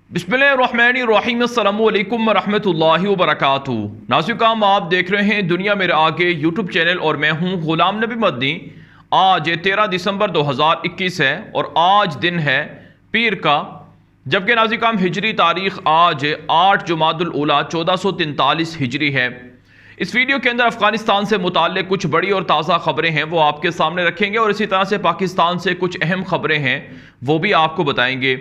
बिस्मिल्लाहिर्रहमानिर्रहीम अस्सलामु अलैकुम वरहमतुल्लाहि वबरकातुहू। नाज़िकाम, आप देख रहे हैं दुनिया मेरे आगे यूट्यूब चैनल और मैं हूं गुलाम नबी मदनी। आज 13 दिसंबर 2021 है और आज दिन है पीर का, जबकि नाज़िकाम हिजरी तारीख़ आज 8 जुमादुल ऊला 1443 हिजरी है। इस वीडियो के अंदर अफ़गानिस्तान से मुताल्लिक़ कुछ बड़ी और ताज़ा ख़बरें हैं वो आपके सामने रखेंगे और इसी तरह से पाकिस्तान से कुछ अहम ख़बरें हैं वो भी आपको बताएंगे।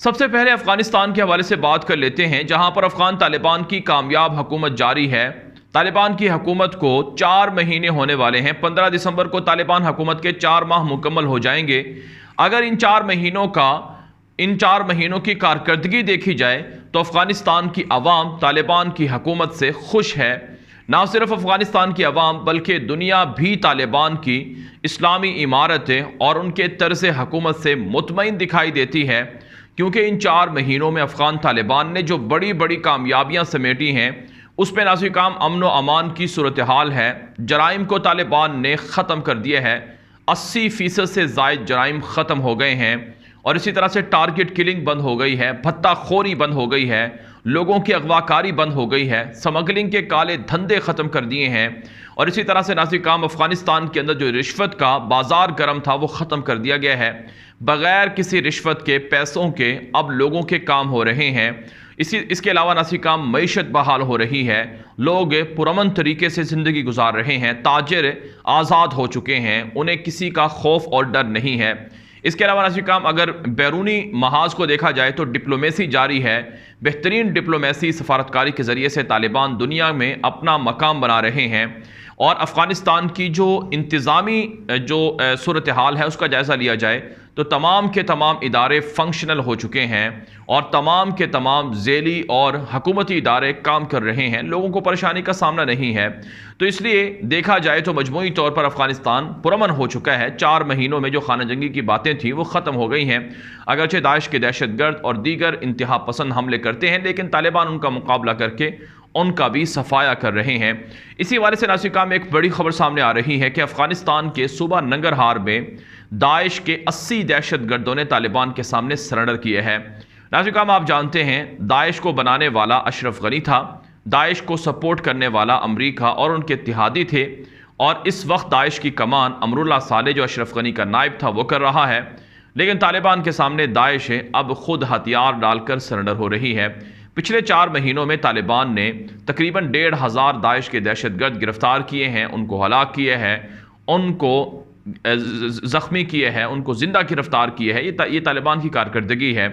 सबसे पहले अफ़गानिस्तान के हवाले से बात कर लेते हैं, जहां पर अफ़गान तालिबान की कामयाब हुकूमत जारी है। तालिबान की हुकूमत को 4 महीने होने वाले हैं। 15 दिसंबर को तालिबान हुकूमत के 4 माह मुकम्मल हो जाएंगे। अगर इन 4 महीनों की कारकर्दगी देखी जाए तो अफ़गानिस्तान की अवाम तालिबान की हुकूमत से खुश है। ना सिर्फ अफ़गानिस्तान की अवाम बल्कि दुनिया भी तालिबान की इस्लामी इमारतें और उनके तर्ज़ हुकूमत से मुतमईन दिखाई देती है, क्योंकि इन 4 महीनों में अफ़गान तालिबान ने जो बड़ी बड़ी कामयाबियां समेटी हैं उसमें नाज़िकाम अमन व अमान की सूरत हाल है। जराइम को तालिबान ने ख़त्म कर दिया है। 80% से ज़ायद जराइम ख़त्म हो गए हैं और इसी तरह से टारगेट किलिंग बंद हो गई है, भत्ताखोरी बंद हो गई है, लोगों की अगवाकारी बंद हो गई है, स्मगलिंग के काले धंधे ख़त्म कर दिए हैं और इसी तरह से नाज़िकाम अफ़गानिस्तान के अंदर जो रिश्वत का बाज़ार गर्म था वो ख़त्म कर दिया गया है। बग़ैर किसी रिश्वत के, पैसों के अब लोगों के काम हो रहे हैं। इसके अलावा नाज़िकाम मईशत बहाल हो रही है, लोग पुरअमन तरीके से ज़िंदगी गुजार रहे हैं, ताजिर आज़ाद हो चुके हैं, उन्हें किसी का खौफ और डर नहीं है। इसके अलावा नाज़िकाम अगर बैरूनी महाज को देखा जाए तो डिप्लोमेसी जारी है। बेहतरीन डिप्लोमेसी सफारतकारी के ज़रिए से तालिबान दुनिया में अपना मकाम बना रहे हैं और अफ़गानिस्तान की जो इंतज़ामी सूरत हाल है उसका जायज़ा लिया जाए तो तमाम के तमाम इदारे फंक्शनल हो चुके हैं और तमाम के तमाम ज़ेली और हुकूमती इदारे काम कर रहे हैं, लोगों को परेशानी का सामना नहीं है। तो इसलिए देखा जाए तो मजमूई तौर पर अफ़गानिस्तान पुरअमन हो चुका है। 4 महीनों में जो खाना जंगी की बातें थी वो ख़त्म हो गई हैं। अगरचे दाइश के दहशतगर्द और दीगर इंतहा पसंद हमले करते हैं, लेकिन तालिबान उनका मुकाबला करके उनका भी सफाया कर रहे हैं। इसी हवाले से नाज़िकाम एक बड़ी खबर सामने आ रही है कि अफ़गानिस्तान के सूबा नंगरहार में दाइश के 80 दहशतगर्दों ने तालिबान के सामने सरेंडर किए हैं। नाज़िकाम, आप जानते हैं दाइश को बनाने वाला अशरफ गनी था, दाइश को सपोर्ट करने वाला अमरीका और उनके इत्तेहादी थे और इस वक्त दाइश की कमान अमरुल्लाह साले जो अशरफ गनी का नायब था वो कर रहा है। लेकिन तालिबान के सामने दाइश अब खुद हथियार डालकर सरेंडर हो रही है। पिछले 4 महीनों में तालिबान ने तकरीबन 1,500 दाइश के दहशतगर्द गिरफ्तार किए हैं, उनको हलाक किए हैं, उनको ज़ख्मी किए हैं, उनको ज़िंदा गिरफ्तार किए हैं। ये तालिबान की कारकर्दगी है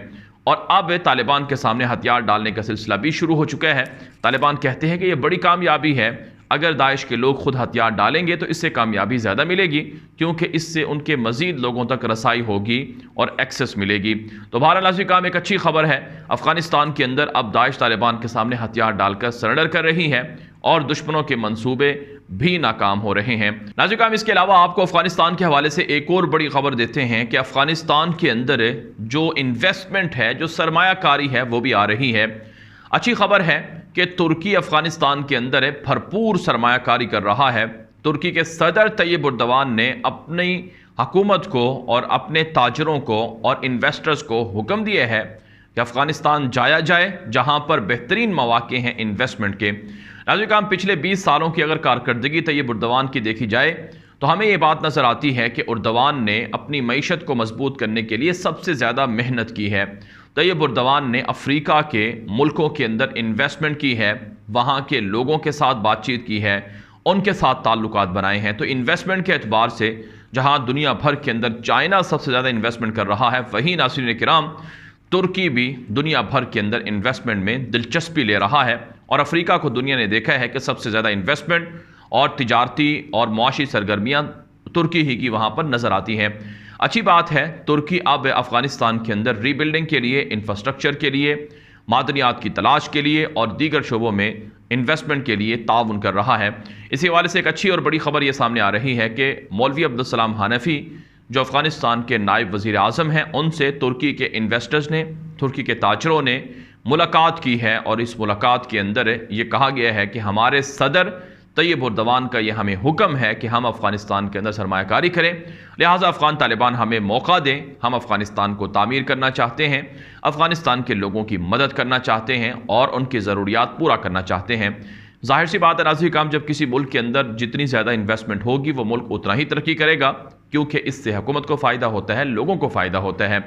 और अब तालिबान के सामने हथियार डालने का सिलसिला भी शुरू हो चुका है। तालिबान कहते हैं कि यह बड़ी कामयाबी है, अगर दाइश के लोग खुद हथियार डालेंगे तो इससे कामयाबी ज़्यादा मिलेगी, क्योंकि इससे उनके मज़ीद लोगों तक रसाई होगी और एक्सेस मिलेगी। तो बहरहाल नाज़िकाम एक अच्छी खबर है, अफ़गानिस्तान के अंदर अब दाइश तालिबान के सामने हथियार डालकर सरेंडर कर रही है और दुश्मनों के मंसूबे भी नाकाम हो रहे हैं। नाज़िकाम, इसके अलावा आपको अफ़गानिस्तान के हवाले से एक और बड़ी खबर देते हैं कि अफ़गानिस्तान के अंदर जो इन्वेस्टमेंट है, जो सरमायाकारी है वो भी आ रही है। अच्छी खबर है कि तुर्की अफ़गानिस्तान के अंदर भरपूर सरमायाकारी कर रहा है। तुर्की के सदर तैयब उर्दवान ने अपनी हुकूमत को और अपने ताजरों को और इन्वेस्टर्स को हुक्म दिया है कि अफ़गानिस्तान जाया जाए जहां पर बेहतरीन मौके हैं इन्वेस्टमेंट के। नाज़िकाम, पिछले 20 सालों की अगर कारकर्दगी तैयब उर्दवान की देखी जाए तो हमें ये बात नज़र आती है कि उर्दवान ने अपनी मईशत को मजबूत करने के लिए सबसे ज़्यादा मेहनत की है। तैयब उर्दवान ने अफ्रीका के मुल्कों के अंदर इन्वेस्टमेंट की है, वहाँ के लोगों के साथ बातचीत की है, उनके साथ ताल्लुकात बनाए हैं। तो इन्वेस्टमेंट के एतबार से जहाँ दुनिया भर के अंदर चाइना सबसे ज़्यादा इन्वेस्टमेंट कर रहा है, वहीं नाज़रीन किराम तुर्की भी दुनिया भर के अंदर इन्वेस्टमेंट में दिलचस्पी ले रहा है और अफ्रीका को दुनिया ने देखा है कि सबसे ज़्यादा इन्वेस्टमेंट और तिजारती और मुआशी सरगर्मियाँ तुर्की ही की वहाँ पर नज़र आती हैं। अच्छी बात है, तुर्की अब अफ़गानिस्तान के अंदर रीबिल्डिंग के लिए, इंफ्रास्ट्रक्चर के लिए, मादनियात की तलाश के लिए और दीगर शोबों में इन्वेस्टमेंट के लिए ताउन कर रहा है। इसी हवाले से एक अच्छी और बड़ी खबर ये सामने आ रही है कि मौलवी अब्दुल सलाम हनफी जो अफ़गानिस्तान के नायब वज़ीर आज़म हैं, उनसे तुर्की के इन्वेस्टर्स ने, तुर्की के ताजरों ने मुलाकात की है और इस मुलाकात के अंदर ये कहा गया है कि हमारे सदर तैयब उर्दवान का ये हमें हुक्म है कि हम अफ़गानिस्तान के अंदर सरमायाकारी करें, लिहाजा अफ़गान तालिबान हमें मौका दें। हम अफ़गानिस्तान को तामीर करना चाहते हैं, अफ़गानिस्तान के लोगों की मदद करना चाहते हैं और उनकी ज़रूरियात पूरा करना चाहते हैं। ज़ाहिर सी बात है नाज़रीन काम, जब किसी मुल्क के अंदर जितनी ज़्यादा इन्वेस्टमेंट होगी वो मुल्क उतना ही तरक्की करेगा, क्योंकि इससे हुकूमत को फ़ायदा होता है, लोगों को फ़ायदा होता है।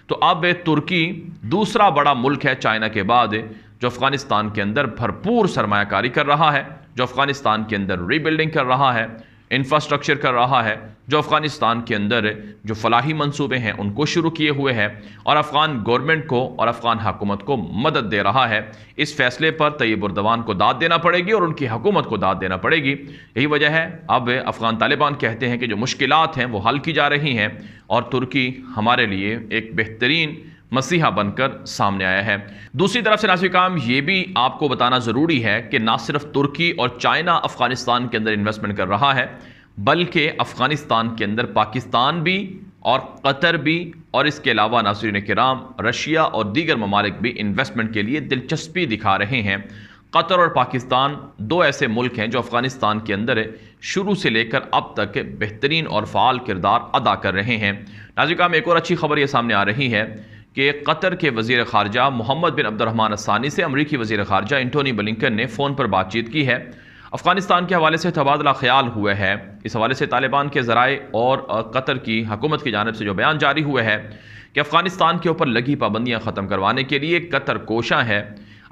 तो अब तुर्की दूसरा बड़ा मुल्क है चाइना के बाद जो अफ़गानिस्तान के अंदर भरपूर सरमायाकारी कर रहा है, जो अफ़गानिस्तान के अंदर रीबिल्डिंग कर रहा है, इंफ्रास्ट्रक्चर कर रहा है, जो अफ़गानिस्तान के अंदर जो फलाही मंसूबे हैं उनको शुरू किए हुए हैं और अफ़गान गवर्नमेंट को और अफ़गान हुकूमत को मदद दे रहा है। इस फैसले पर तैयब उर्दवान को दाद देना पड़ेगी और उनकी हुकूमत को दाद देना पड़ेगी। यही वजह है अब अफ़गान तालिबान कहते हैं कि जो मुश्किलात हैं वो हल की जा रही हैं और तुर्की हमारे लिए एक बेहतरीन मसीहा बनकर सामने आया है। दूसरी तरफ से नाज़रीन काम ये भी आपको बताना ज़रूरी है कि ना सिर्फ तुर्की और चाइना अफ़गानिस्तान के अंदर इन्वेस्टमेंट कर रहा है, बल्कि अफ़गानिस्तान के अंदर पाकिस्तान भी और कतर भी और इसके अलावा नाज़रीन किराम रशिया और दीगर ममालिक भी इन्वेस्टमेंट के लिए दिलचस्पी दिखा रहे हैं। कतर और पाकिस्तान दो ऐसे मुल्क हैं जो अफ़गानिस्तान के अंदर शुरू से लेकर अब तक बेहतरीन और फ़ाल किरदार अदा कर रहे हैं। नाज़रीन काम एक और अच्छी खबर ये सामने आ रही है कि कतर के वज़ीर ख़ारजा मोहम्मद बिन अब्दुर्रहमान अस्सानी से अमरीकी वज़ीर ख़ारजा एंटोनी ब्लिंकन ने फ़ोन पर बातचीत की है। अफ़गानिस्तान के हवाले से तबादला ख्याल हुआ है। इस हवाले से तालिबान के ज़राए और कतर की हुकूमत की जानिब से जो बयान जारी हुआ है कि अफ़गानिस्तान के ऊपर लगी पाबंदियाँ ख़त्म करवाने के लिए कतर कोशा है।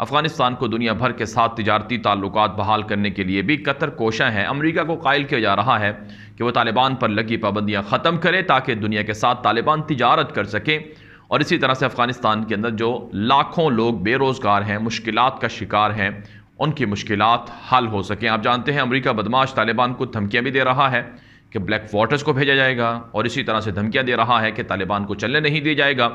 अफ़गानिस्तान को दुनिया भर के साथ तिजारती ताल्लुकात बहाल करने के लिए भी कतर कोशा है। अमरीका को कायल किया जा रहा है कि वह तालिबान पर लगी पाबंदियाँ ख़त्म करे ताकि दुनिया के साथ तालिबान तिजारत कर सके और इसी तरह से अफ़गानिस्तान के अंदर जो लाखों लोग बेरोज़गार हैं, मुश्किलात का शिकार हैं, उनकी मुश्किलात हल हो सकें। आप जानते हैं अमेरिका बदमाश तालिबान को धमकियां भी दे रहा है कि ब्लैक वाटर्स को भेजा जाएगा और इसी तरह से धमकियां दे रहा है कि तालिबान को चलने नहीं दिया जाएगा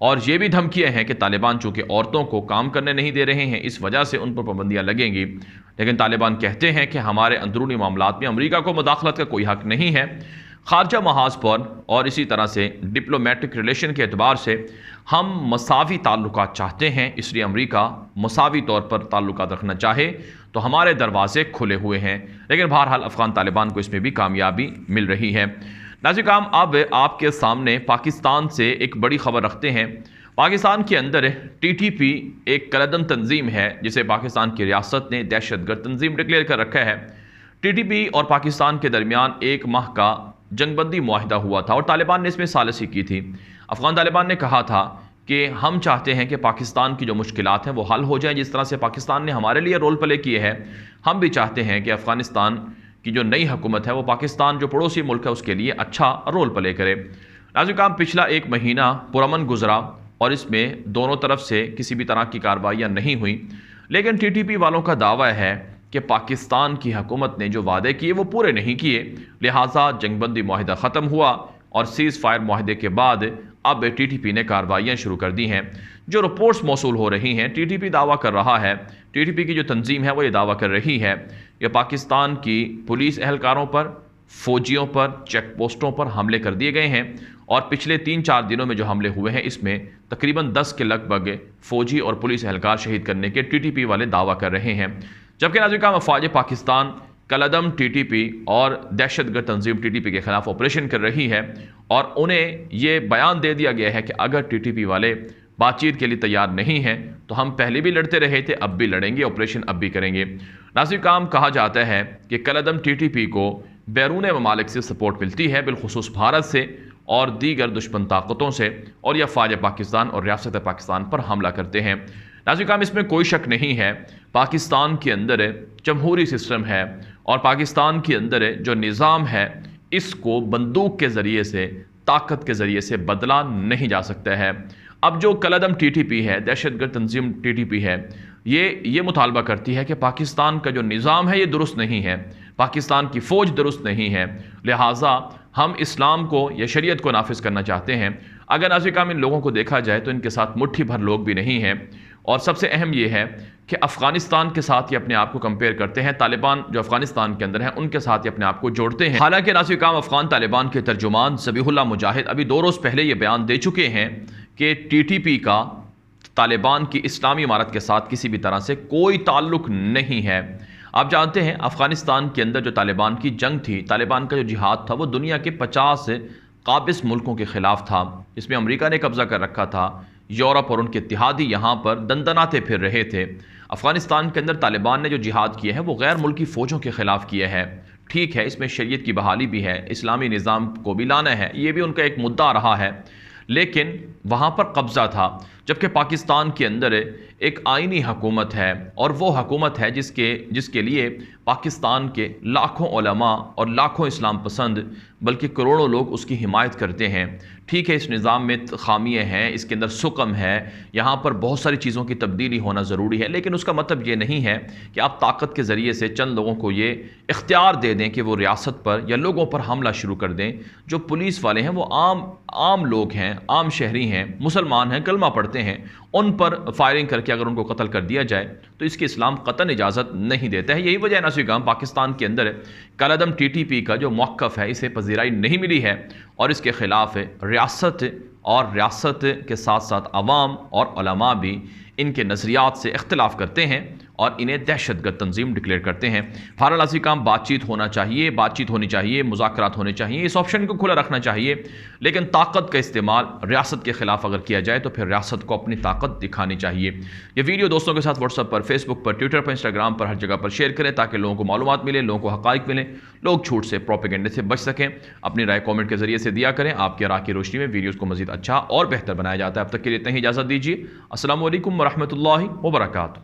और ये भी धमकियां हैं कि तालिबान चूँकि औरतों को काम करने नहीं दे रहे हैं, इस वजह से उन पर पाबंदियाँ लगेंगी। लेकिन तालिबान कहते हैं कि हमारे अंदरूनी मामलात में अमेरिका को मुदाखलत का कोई हक़ नहीं है। खारजा महाज पर और इसी तरह से डिप्लोमेटिक रिलेशन के एतबार से हम मसावी ताल्लुकात चाहते हैं, इसलिए अमेरिका मसावी तौर पर ताल्लुकात रखना चाहे तो हमारे दरवाजे खुले हुए हैं। लेकिन बहरहाल अफ़गान तालिबान को इसमें भी कामयाबी मिल रही है। नाज़रीन काम अब आपके सामने पाकिस्तान से एक बड़ी खबर रखते हैं। पाकिस्तान के अंदर TTP एक कलदम तंजीम है जिसे पाकिस्तान की रियासत ने दहशतगर्द तंजीम डिक्लेयर कर रखा है। TTP और पाकिस्तान के दरमियान 1 माह का जंगबंदी मुआहिदा हुआ था और तालिबान ने इसमें सालिसी की थी। अफ़गान तालिबान ने कहा था कि हम चाहते हैं कि पाकिस्तान की जो मुश्किलात हैं वो हल हो जाएं, जिस तरह से पाकिस्तान ने हमारे लिए रोल प्ले किए हैं। हम भी चाहते हैं कि अफ़गानिस्तान की जो नई हुकूमत है वो पाकिस्तान जो पड़ोसी मुल्क है उसके लिए अच्छा रोल प्ले करे। नाज़रीन काम पिछला 1 महीना पुरअमन गुजरा और इसमें दोनों तरफ से किसी भी तरह की कार्रवाइयाँ नहीं हुई, लेकिन TTP वालों का दावा है कि पाकिस्तान की हुकूमत ने जो वादे किए वो पूरे नहीं किए, लिहाजा जंगबंदी मुआहिदा ख़त्म हुआ और सीज़ फायर मुआहिदे के बाद अब TTP ने कार्रवाइयाँ शुरू कर दी हैं। जो रिपोर्ट्स मौसूल हो रही हैं, TTP दावा कर रहा है, TTP की जो तंजीम है वो ये दावा कर रही है कि पाकिस्तान की पुलिस एहलकारों पर, फ़ौजियों पर, चेक पोस्टों पर हमले कर दिए गए हैं और पिछले 3-4 दिनों में जो हमले हुए हैं इसमें तकरीबन 10 के लगभग फ़ौजी और पुलिस एहलकार शहीद करने के TTP वाले दावा कर रहे हैं। जबकि नाज़रीन काम अफवाज पाकिस्तान कलदम TTP और दहशतगर्द तंजीम TTP के खिलाफ ऑपरेशन कर रही है और उन्हें ये बयान दे दिया गया है कि अगर TTP वाले बातचीत के लिए तैयार नहीं हैं तो हम पहले भी लड़ते रहे थे, अब भी लड़ेंगे, ऑपरेशन अब भी करेंगे। नाज़रीन काम कहा जाता है कि कलदम TTP को बैरून ममालिक से सपोर्ट मिलती है, बिलखुसूस भारत से और दीगर दुश्मन ताकतों से, और यह फ़ौज पाकिस्तान और रियासत पाकिस्तान पर हमला करते हैं। नाज़रीन काम इसमें कोई शक नहीं है, पाकिस्तान के अंदर जमहूरी सिस्टम है और पाकिस्तान के अंदर जो निज़ाम है इसको बंदूक के ज़रिए से, ताकत के ज़रिए से बदला नहीं जा सकता है। अब जो कलदम TTP है, दहशतगर्द तंजीम TTP है, ये मुतालबा करती है कि पाकिस्तान का जो निज़ाम है ये दुरुस्त नहीं है, पाकिस्तान की फ़ौज दुरुस्त नहीं है, लिहाजा हम इस्लाम को या शरीयत को नाफिज करना चाहते हैं। अगर नाज़रीन काम इन लोगों को देखा जाए तो इनके साथ मुट्ठी भर लोग भी नहीं हैं और सबसे अहम ये है कि अफ़गानिस्तान के साथ ये अपने आप को कंपेयर करते हैं, तालिबान जो अफ़गानिस्तान के अंदर हैं उनके साथ ये अपने आप को जोड़ते हैं। हालांकि नाज़रीन काम अफ़गान तालिबान के तर्जुमान ज़बीहुल्लाह मुजाहिद अभी 2 रोज़ पहले ये बयान दे चुके हैं कि TTP का तालिबान की इस्लामी इमारत के साथ किसी भी तरह से कोई ताल्लुक़ नहीं है। आप जानते हैं अफ़गानिस्तान के अंदर जो तालिबान की जंग थी, तालिबान का जो जिहाद था, वो दुनिया के 50 काबिज़ मुल्कों के ख़िलाफ़ था। इसमें अमेरिका ने कब्ज़ा कर रखा था, यूरोप और उनके इत्तेहादी यहाँ पर दंदनाते फिर रहे थे। अफ़गानिस्तान के अंदर तालिबान ने जो जिहाद किया है वो गैर मुल्की फ़ौजों के ख़िलाफ़ किया है। ठीक है, इसमें शरीयत की बहाली भी है, इस्लामी निज़ाम को भी लाना है, ये भी उनका एक मुद्दा रहा है, लेकिन वहाँ पर कब्ज़ा था। जबकि पाकिस्तान के अंदर एक आइनी हुकूमत है और वो हुकूमत है जिसके लिए पाकिस्तान के लाखों उलमा और लाखों इस्लाम पसंद बल्कि करोड़ों लोग उसकी हिमायत करते हैं। ठीक है, इस निज़ाम में खामियाँ हैं, इसके अंदर सुकम है, यहाँ पर बहुत सारी चीज़ों की तब्दीली होना ज़रूरी है, लेकिन उसका मतलब ये नहीं है कि आप ताकत के ज़रिए से चंद लोगों को ये इख्तियार दे दें कि वो रियासत पर या लोगों पर हमला शुरू कर दें। जो पुलिस वाले हैं वो आम लोग हैं, आम शहरी हैं, मुसलमान हैं, कलमा पढ़ते हैं, उन पर फायरिंग करके अगर उनको कत्ल कर दिया जाए तो इसकी इस्लाम कतन इजाज़त नहीं देता है। यही वजह है नाज़रीन, पाकिस्तान के अंदर कालादम TTP का जो मौक़िफ़ है इसे पज़ीराई नहीं मिली है और इसके ख़िलाफ़ रियासत के साथ साथ अवाम और उलमा भी इनके नज़रियात से इख्तिलाफ़ करते हैं और इन्हें दहशतगर्द तंजीम डिक्लेयर करते हैं। बहरहाल नाज़रीन, बातचीत होनी चाहिए, मुज़ाकरात होने चाहिए, इस ऑप्शन को खुला रखना चाहिए, लेकिन ताकत का इस्तेमाल रियासत के ख़िलाफ़ अगर किया जाए तो फिर रियासत को अपनी ताकत दिखानी चाहिए। ये वीडियो दोस्तों के साथ व्हाट्सएप पर, फेसबुक पर, ट्विटर पर, इंस्टाग्राम पर, हर जगह पर शेयर करें ताकि लोगों को मालूमात मिले, लोगों को हक़ाइक़ मिले, लोग झूठ से, प्रोपेगेंडे से बच सकें। अपनी राय कॉमेंट के ज़रिए से दिया करें। आपकी राय की रोशनी में वीडियोज़ को मज़ीद अच्छा और बेहतर बनाया जाता है। अब तक के लिए इतना ही इजाज़त दीजिए। अस्सलामु अलैकुम व रहमतुल्लाहि व बरकातुहू।